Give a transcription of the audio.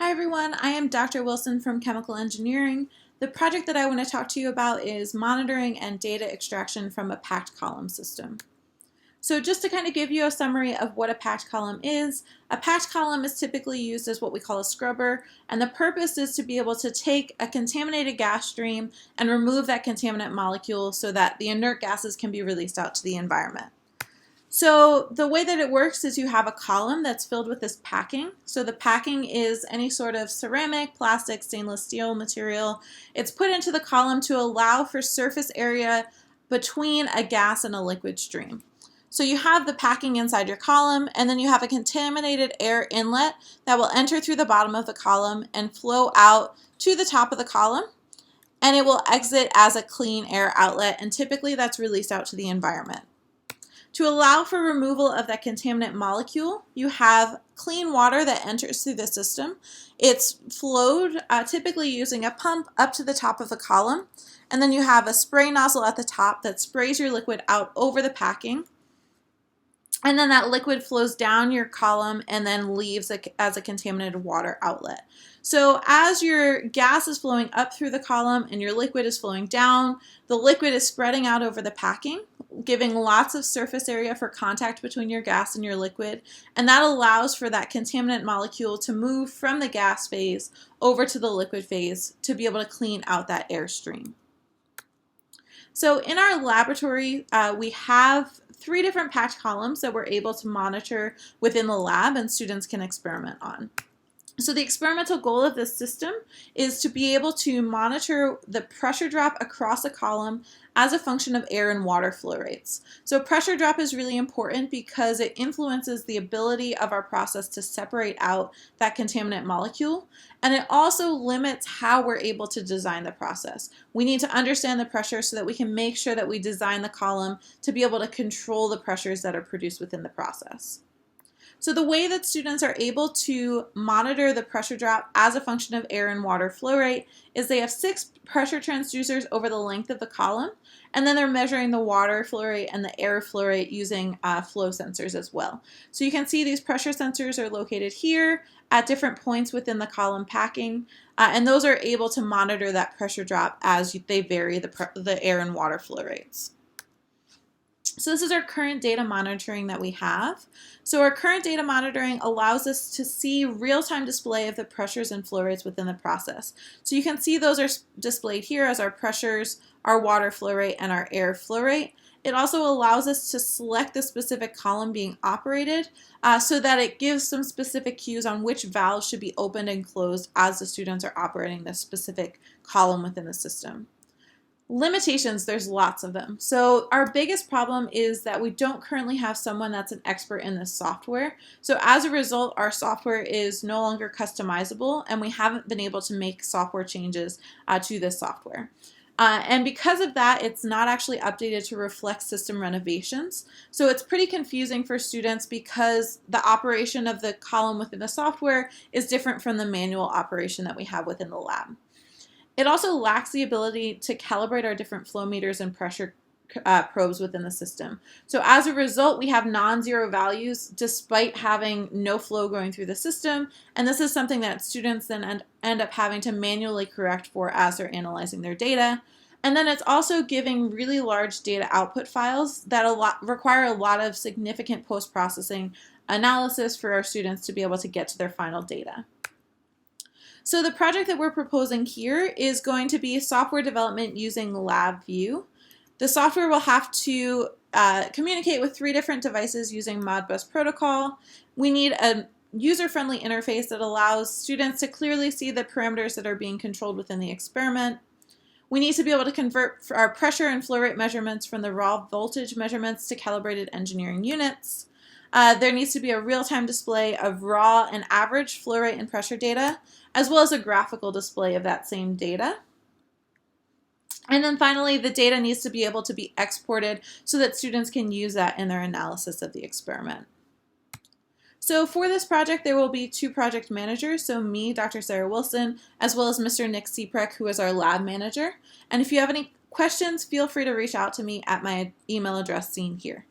Hi everyone, I am Dr. Wilson from Chemical Engineering. The project that I want to talk to you about is monitoring and data extraction from a packed column system. So just to kind of give you a summary of what a packed column is, a packed column is typically used as what we call a scrubber, and the purpose is to be able to take a contaminated gas stream and remove that contaminant molecule so that the inert gases can be released out to the environment. So the way that it works is you have a column that's filled with this packing. So the packing is any sort of ceramic, plastic, stainless steel material. It's put into the column to allow for surface area between a gas and a liquid stream. So you have the packing inside your column, and then you have a contaminated air inlet that will enter through the bottom of the column and flow out to the top of the column, and it will exit as a clean air outlet, and typically that's released out to the environment. To allow for removal of that contaminant molecule, you have clean water that enters through the system. It's flowed typically using a pump up to the top of the column, and then you have a spray nozzle at the top that sprays your liquid out over the packing. And then that liquid flows down your column and then leaves as a contaminated water outlet. So as your gas is flowing up through the column and your liquid is flowing down, the liquid is spreading out over the packing, giving lots of surface area for contact between your gas and your liquid, and that allows for that contaminant molecule to move from the gas phase over to the liquid phase to be able to clean out that airstream. So in our laboratory, we have 3 different packed columns that we're able to monitor within the lab and students can experiment on. So the experimental goal of this system is to be able to monitor the pressure drop across a column as a function of air and water flow rates. So pressure drop is really important because it influences the ability of our process to separate out that contaminant molecule, and it also limits how we're able to design the process. We need to understand the pressure so that we can make sure that we design the column to be able to control the pressures that are produced within the process. So the way that students are able to monitor the pressure drop as a function of air and water flow rate is they have 6 pressure transducers over the length of the column, and then they're measuring the water flow rate and the air flow rate using flow sensors as well. So you can see these pressure sensors are located here at different points within the column packing, and those are able to monitor that pressure drop as they vary the air and water flow rates. So this is our current data monitoring that we have. So our current data monitoring allows us to see real-time display of the pressures and flow rates within the process. So you can see those are displayed here as our pressures, our water flow rate, and our air flow rate. It also allows us to select the specific column being operated so that it gives some specific cues on which valves should be opened and closed as the students are operating this specific column within the system. Limitations, there's lots of them. So our biggest problem is that we don't currently have someone that's an expert in this software. So as a result, our software is no longer customizable, and we haven't been able to make software changes to this software. And because of that, it's not actually updated to reflect system renovations. So it's pretty confusing for students because the operation of the column within the software is different from the manual operation that we have within the lab. It also lacks the ability to calibrate our different flow meters and pressure probes within the system. So as a result, we have non-zero values despite having no flow going through the system, and this is something that students then end up having to manually correct for as they're analyzing their data. And then it's also giving really large data output files that require a lot of significant post-processing analysis for our students to be able to get to their final data. So the project that we're proposing here is going to be software development using LabVIEW. The software will have to communicate with 3 different devices using Modbus protocol. We need a user-friendly interface that allows students to clearly see the parameters that are being controlled within the experiment. We need to be able to convert our pressure and flow rate measurements from the raw voltage measurements to calibrated engineering units. There needs to be a real-time display of raw and average flow rate and pressure data, as well as a graphical display of that same data. And then finally, the data needs to be able to be exported so that students can use that in their analysis of the experiment. So for this project, there will be 2 project managers, so me, Dr. Sarah Wilson, as well as Mr. Nick Seeprek, who is our lab manager. And if you have any questions, feel free to reach out to me at my email address seen here.